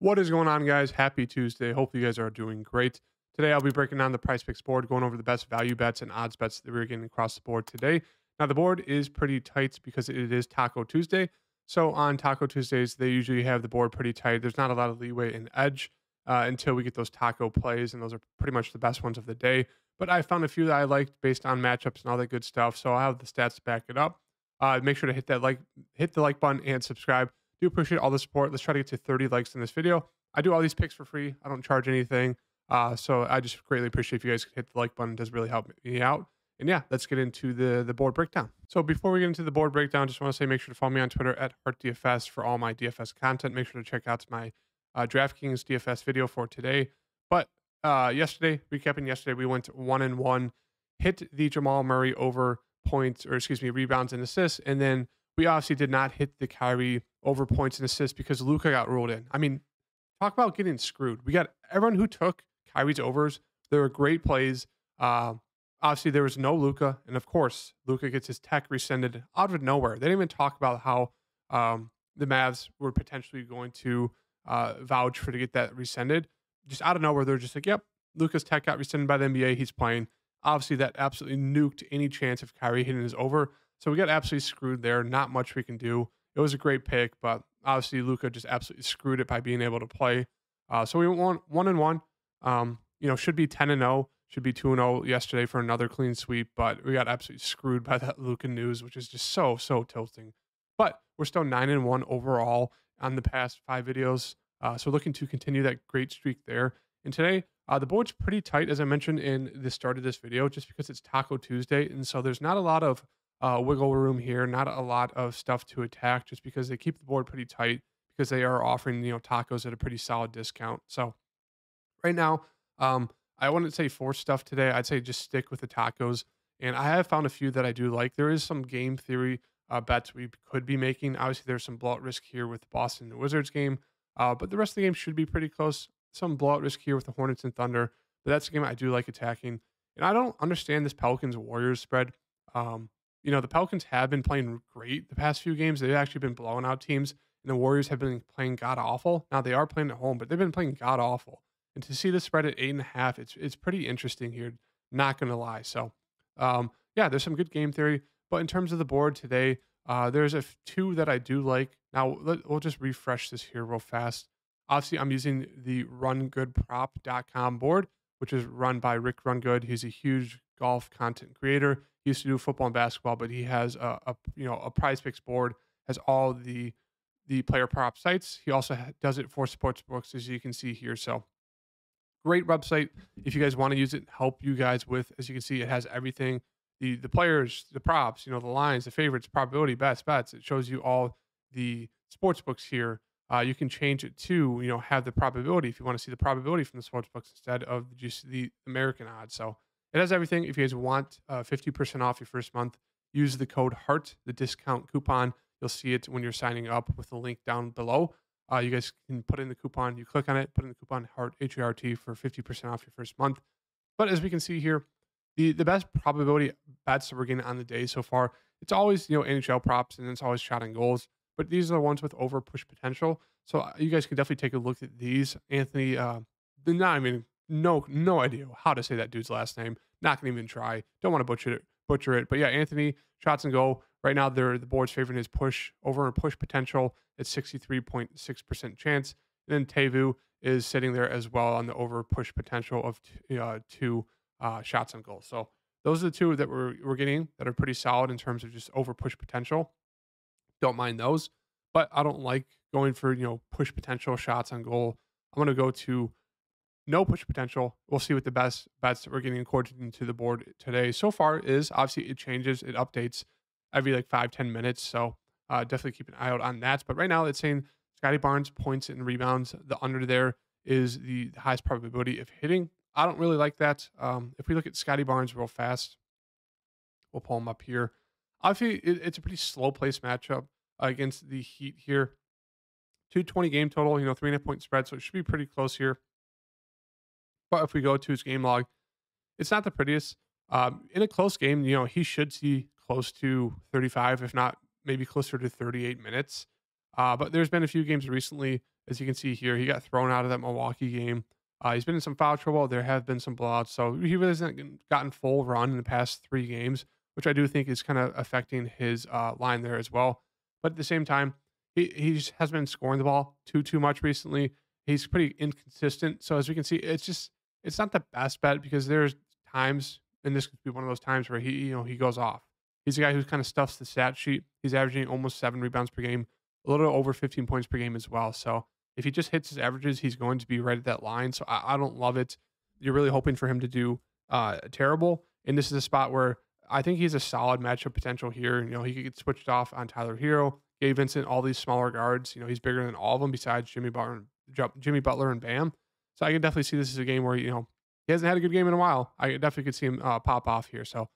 What is going on, guys? Happy Tuesday. Hope you guys are doing great. Today, I'll be breaking down the price picks board, going over the best value bets and odds bets that we're getting across the board today. Now, the board is pretty tight because it is Taco Tuesday. So, on Taco Tuesdays, they usually have the board pretty tight. There's not a lot of leeway in edge until we get those taco plays, and those are pretty much the best ones of the day. But I found a few that I liked based on matchups and all that good stuff. So, I have the stats to back it up. Make sure to hit the like button and subscribe. Do appreciate all the support. Let's try to get to 30 likes in this video. I do all these picks for free. I don't charge anything. So I just greatly appreciate if you guys could hit the like button. It does really help me out. And yeah, let's get into the board breakdown. So before we get into the board breakdown, just want to say make sure to follow me on Twitter at HeartDFS for all my DFS content. Make sure to check out my DraftKings DFS video for today. But recapping yesterday, we went 1-1, hit the Jamal Murray over points, or excuse me, rebounds and assists, and then we obviously did not hit the Kyrie over points and assists because Luka got ruled in. I mean, talk about getting screwed. We got everyone who took Kyrie's overs. They were great plays. Obviously, there was no Luka, and of course, Luka gets his tech rescinded out of nowhere. They didn't even talk about how the Mavs were potentially going to vouch for to get that rescinded. Just out of nowhere, they're just like, "Yep, Luka's tech got rescinded by the NBA. He's playing." Obviously, that absolutely nuked any chance of Kyrie hitting his over. So we got absolutely screwed there. Not much we can do. It was a great pick, but obviously Luka just absolutely screwed it by being able to play. So we went 1-1. Should be 10-0. Should be 2-0 yesterday for another clean sweep, but we got absolutely screwed by that Luka news, which is just so tilting. But we're still 9-1 overall on the past 5 videos. So looking to continue that great streak there. And today, the board's pretty tight, as I mentioned in the start of this video, just because it's Taco Tuesday. And so there's not a lot of wiggle room here, not a lot of stuff to attack, just because they keep the board pretty tight because they are offering, tacos at a pretty solid discount. So right now, I wouldn't say force stuff today. I'd say just stick with the tacos. And I have found a few that I do like. There is some game theory bets we could be making. Obviously, there's some blowout risk here with the Boston Wizards game, but the rest of the game should be pretty close. Some blowout risk here with the Hornets and Thunder, but that's a game I do like attacking. And I don't understand this Pelicans Warriors spread. The Pelicans have been playing great the past few games. They've actually been blowing out teams, and the Warriors have been playing god awful. Now they are playing at home, but they've been playing god awful. And to see the spread at 8.5, it's pretty interesting here. Not gonna lie. So, yeah, there's some good game theory. But in terms of the board today, there's two that I do like. Now we'll just refresh this here real fast. Obviously, I'm using the rungoodprop.com board, which is run by Rick Rungood. He's a huge golf content creator. He used to do football and basketball, but he has a PrizePicks board, has all the player prop sites. He also does it for sports books, as you can see here. So great website if you guys want to use it. Help you guys with, as you can see, it has everything: the players, the props, the lines, the favorites, probability, bets. It shows you all the sports books here. You can change it to have the probability if you want to see the probability from the sports books instead of just the American odds. So it has everything. If you guys want 50% off your first month, use the code HEART, the discount coupon. You'll see it when you're signing up with the link down below. You guys can put in the coupon. You click on it, put in the coupon HEART, HEART, for 50% off your first month. But as we can see here, the best probability bets that we're getting on the day so far, it's always NHL props, and it's always shot and goals. But these are the ones with over push potential. So you guys can definitely take a look at these. Anthony, no idea how to say that dude's last name. Not gonna even try. Don't want to butcher it. But yeah, Anthony, shots and goal. Right now, the board's favoring his push over and push potential at 63.6% chance. And then Tevu is sitting there as well on the over push potential of two shots on goal. So those are the two that we're getting that are pretty solid in terms of just over push potential. Don't mind those, but I don't like going for push potential shots on goal. I'm going to go to no push potential. We'll see what the best bets that we're getting according into the board today so far is. Obviously, it changes, it updates every like 5-10 minutes. So definitely keep an eye out on that. But right now, it's saying Scotty Barnes points and rebounds. The under there is the highest probability of hitting. I don't really like that. If we look at Scotty Barnes real fast, we'll pull him up here. Obviously, it's a pretty slow place matchup against the Heat here. 220 game total, 3.5 point spread, so it should be pretty close here. But if we go to his game log, it's not the prettiest. In a close game, he should see close to 35, if not maybe closer to 38 minutes. But there's been a few games recently As you can see here, he got thrown out of that Milwaukee game. He's been in some foul trouble. There have been some blowouts, so he really hasn't gotten full run in the past 3 games, which I do think is kind of affecting his line there as well. But at the same time, he just hasn't been scoring the ball too much recently. He's pretty inconsistent. So as we can see, it's not the best bet because there's times, and this could be one of those times where he goes off. He's a guy who kind of stuffs the stat sheet. He's averaging almost 7 rebounds per game, a little over 15 points per game as well. So if he just hits his averages, he's going to be right at that line. So I don't love it. You're really hoping for him to do terrible. And this is a spot where I think he's a solid matchup potential here. He could get switched off on Tyler Hero, Gabe Vincent, all these smaller guards. He's bigger than all of them besides Jimmy Butler and Bam. So I can definitely see this as a game where, he hasn't had a good game in a while. I definitely could see him pop off here. So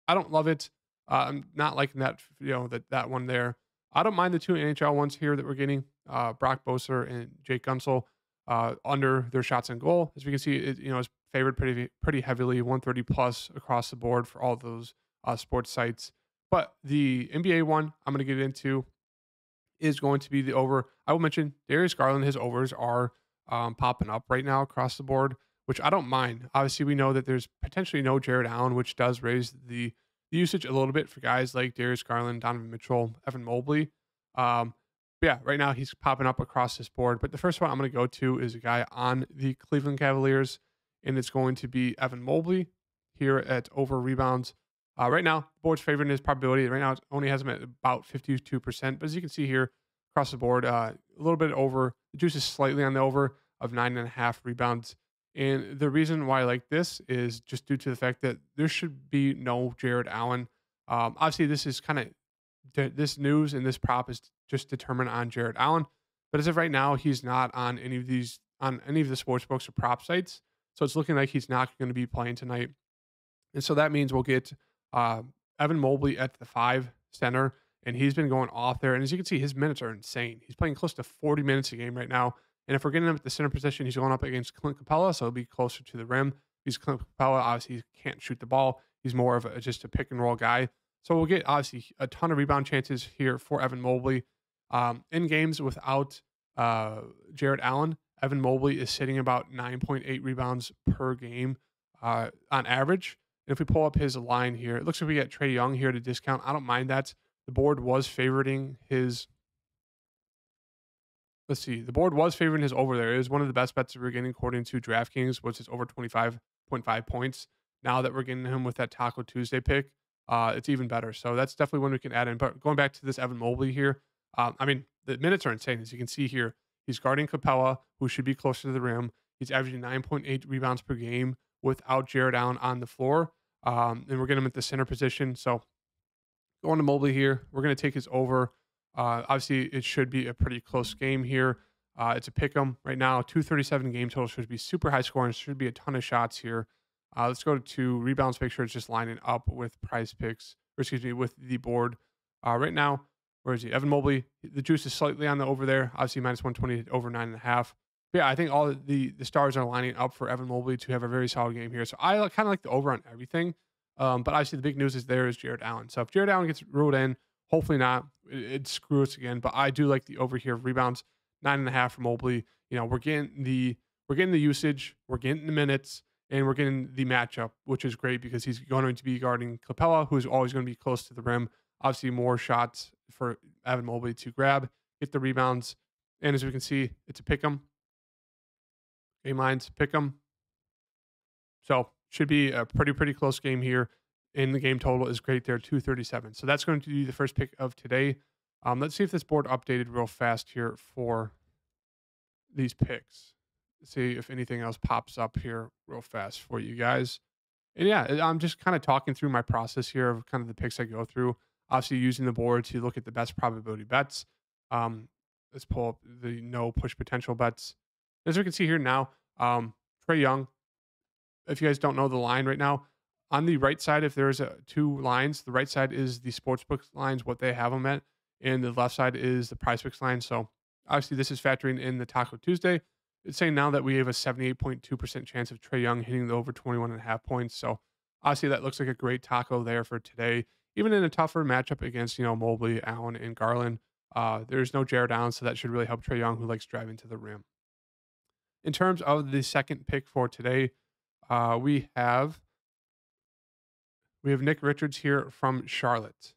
I don't love it. I'm not liking that, that one there. I don't mind the 2 NHL ones here that we're getting, Brock Boser and Jake Gunsel, under their shots on goal. As we can see, it is favored pretty heavily, 130 plus across the board for all those sports sites. But the NBA one I'm going to get into is going to be the over. I will mention Darius Garland. His overs are popping up right now across the board, which I don't mind. Obviously, we know that there's potentially no Jared Allen, which does raise the usage a little bit for guys like Darius Garland, Donovan Mitchell, Evan Mobley. But yeah, right now he's popping up across this board. But the first one I'm going to go to is a guy on the Cleveland Cavaliers, and it's going to be Evan Mobley here at over rebounds. Right now, the board's favoring his probability. Right now, it only has him at about 52%. But as you can see here across the board, a little bit over. The juice is slightly on the over of 9.5 rebounds. And the reason why I like this is just due to the fact that there should be no Jared Allen. Obviously, this is kind of this news and this prop is just determined on Jared Allen. But as of right now, he's not on any of the sports books or prop sites. So it's looking like he's not going to be playing tonight. And so that means we'll get Evan Mobley at the 5 center, and he's been going off there. And as you can see, his minutes are insane. He's playing close to 40 minutes a game right now. And if we're getting him at the center position, he's going up against Clint Capella, so he'll be closer to the rim. He's Clint Capella. Obviously, he can't shoot the ball. He's more of just a pick and roll guy. So we'll get, obviously, a ton of rebound chances here for Evan Mobley. In games without Jared Allen, Evan Mobley is sitting about 9.8 rebounds per game on average. And if we pull up his line here, it looks like we got Trae Young here to discount. I don't mind that. The board was favoriting his... Let's see. The board was favoring his over there. It was one of the best bets that we're getting according to DraftKings, which is over 25.5 points. Now that we're getting him with that Taco Tuesday pick, it's even better. So that's definitely one we can add in. But going back to this Evan Mobley here, the minutes are insane. As you can see here, he's guarding Capella, who should be closer to the rim. He's averaging 9.8 rebounds per game without Jared Allen on the floor. And we're getting him at the center position. So going to Mobley here, we're going to take his over. Obviously, it should be a pretty close game here. It's a pick 'em right now. 237 game total should be super high scoring. Should be a ton of shots here. Let's go to rebounds. Make sure it's just lining up with PrizePicks, or excuse me, with the board. Right now, where is he? Evan Mobley. The juice is slightly on the over there. Obviously, minus 120 over 9.5. But yeah, I think all the stars are lining up for Evan Mobley to have a very solid game here. So I kind of like the over on everything. But obviously, the big news is Jared Allen. So if Jared Allen gets ruled in, hopefully not, it screws us again. But I do like the over here of rebounds, 9.5 for Mobley. We're getting the usage, we're getting the minutes, and we're getting the matchup, which is great because he's going to be guarding Capella, who's always going to be close to the rim. Obviously, more shots for Evan Mobley to grab, get the rebounds, and as we can see, it's a pick 'em. Game lines, pick 'em. So should be a pretty close game here. In the game total is great there, 237. So that's going to be the first pick of today. Let's see if this board updated real fast here for these picks. Let's see if anything else pops up here real fast for you guys. And yeah, I'm just kind of talking through my process here of kind of the picks I go through. Obviously using the board to look at the best probability bets. Let's pull up the no push potential bets. As we can see here now, Trae Young, if you guys don't know the line right now, on the right side, if there's two lines, the right side is the sportsbook lines, what they have them at, and the left side is the PrizePicks line. So obviously this is factoring in the Taco Tuesday. It's saying now that we have a 78.2% chance of Trae Young hitting the over 21.5 points. So obviously that looks like a great taco there for today. Even in a tougher matchup against, Mobley, Allen, and Garland, There's no Jared Allen, so that should really help Trae Young, who likes driving to the rim. In terms of the second pick for today, uh, we have we have Nick Richards here from Charlotte.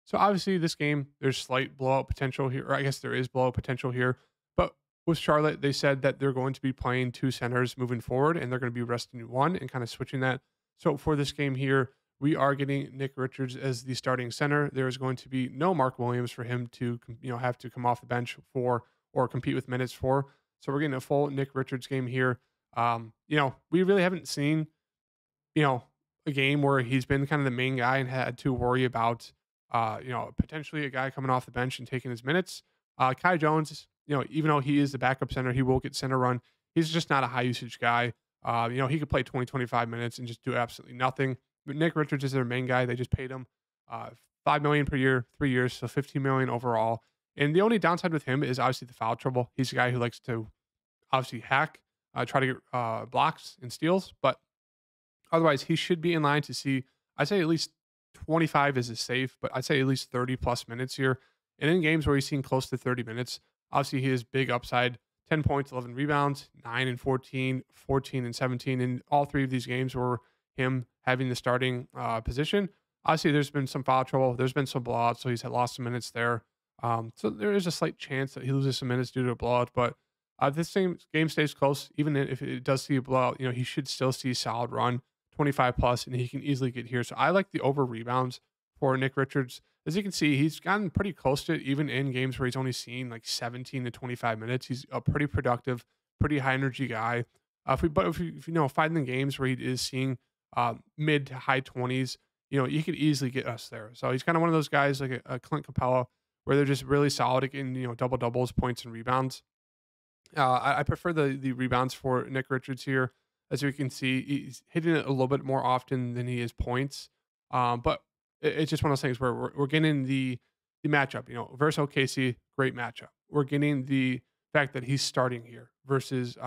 So obviously, this game there's slight blowout potential here, or I guess there is blowout potential here. But with Charlotte, they said that they're going to be playing two centers moving forward, and they're going to be resting one and kind of switching that. So for this game here, we are getting Nick Richards as the starting center. There is going to be no Mark Williams for him to have to come off the bench for or compete with minutes for. So we're getting a full Nick Richards game here. We really haven't seen you know, a game where he's been kind of the main guy and had to worry about, potentially a guy coming off the bench and taking his minutes. Kai Jones, even though he is the backup center, he will get center run. He's just not a high usage guy. He could play 20, 25 minutes and just do absolutely nothing. But Nick Richards is their main guy. They just paid him uh, $5 million per year, 3 years, so $15 million overall. And the only downside with him is obviously the foul trouble. He's a guy who likes to obviously hack, try to get blocks and steals, but otherwise, he should be in line to see, I'd say at least 25 is a safe, but I'd say at least 30 plus minutes here. And in games where he's seen close to 30 minutes, obviously he has big upside 10 points, 11 rebounds, 9 and 14, 14 and 17. In all three of these games were him having the starting position. Obviously, there's been some foul trouble. There's been some blowouts, so he's had lost some minutes there. So there is a slight chance that he loses some minutes due to a blowout, but this same game stays close. Even if it does see a blowout, he should still see a solid run. 25 plus, and he can easily get here. So I like the over rebounds for Nick Richards. As you can see, he's gotten pretty close to it, even in games where he's only seen like 17 to 25 minutes. He's a pretty productive, pretty high energy guy. If you find the games where he is seeing mid to high 20s, you could easily get us there. So he's kind of one of those guys like a Clint Capella, where they're just really solid in double doubles, points, and rebounds. I prefer the rebounds for Nick Richards here. As we can see, he's hitting it a little bit more often than he is points. But it's just one of those things where we're getting the matchup, versus OKC, great matchup. We're getting the fact that he's starting here versus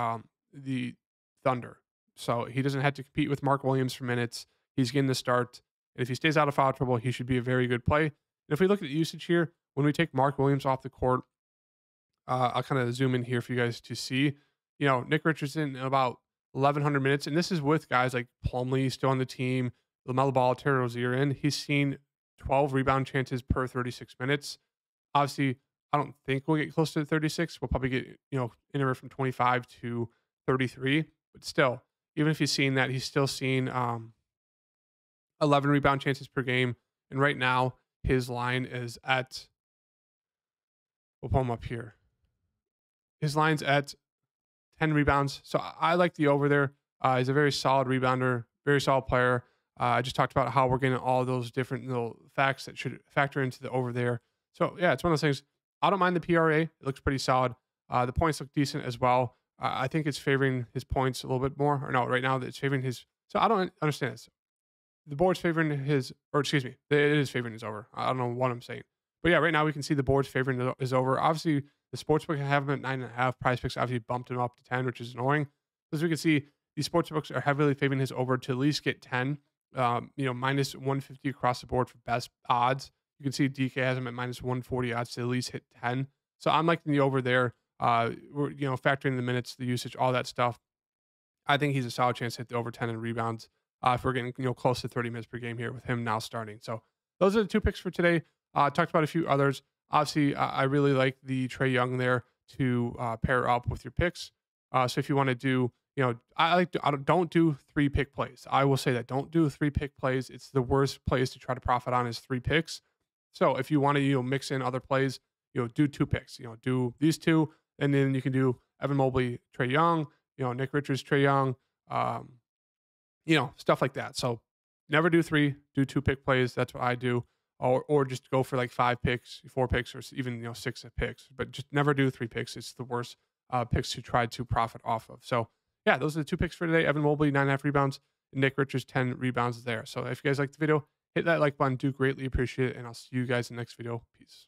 the Thunder. So he doesn't have to compete with Mark Williams for minutes. He's getting the start. And if he stays out of foul trouble, he should be a very good play. And if we look at the usage here, when we take Mark Williams off the court, I'll kind of zoom in here for you guys to see. Nick Richardson about 1,100 minutes, and this is with guys like Plumlee still on the team, LaMelo Ball, Terry Rozier in. He's seen 12 rebound chances per 36 minutes. Obviously, I don't think we'll get close to 36. We'll probably get anywhere from 25 to 33. But still, even if he's seen that, he's still seen 11 rebound chances per game. And right now, his line is at. We'll pull him up here. His line's at 10 rebounds. So I like the over there. He's a very solid rebounder, very solid player. I just talked about how we're getting all those different little facts that should factor into the over there. So yeah, it's one of those things. I don't mind the PRA. It looks pretty solid. The points look decent as well. I think it's favoring his points a little bit more. Or no, right now it's favoring his. So I don't understand this. The board's favoring his, or excuse me, it is favoring his over. I don't know what I'm saying. But yeah, right now we can see the board's favoring his over. Obviously, the sportsbook have him at 9.5. PrizePicks obviously bumped him up to 10, which is annoying. As we can see, these sportsbooks are heavily favoring his over to at least get 10. Minus 150 across the board for best odds. You can see DK has him at minus 140 odds to at least hit 10. So I'm liking the over there. We're factoring the minutes, the usage, all that stuff. I think he's a solid chance to hit the over 10 in rebounds. If we're getting close to 30 minutes per game here with him now starting. So those are the two picks for today. Talked about a few others. Obviously, I really like the Trae Young there to pair up with your picks. So if you want to do, I don't do 3 pick plays. I will say that don't do 3 pick plays. It's the worst plays to try to profit on is 3 picks. So if you want to, mix in other plays, do 2 picks. Do these 2, and then you can do Evan Mobley, Trae Young, Nick Richards, Trae Young, stuff like that. So never do 3, do 2 pick plays. That's what I do. Or just go for like 5 picks, 4 picks, or even 6 picks. But just never do 3 picks. It's the worst picks to try to profit off of. So yeah, those are the 2 picks for today. Evan Mobley, 9.5 rebounds, and Nick Richards, 10 rebounds there. So if you guys like the video, hit that like button. Do greatly appreciate it, and I'll see you guys in the next video. Peace.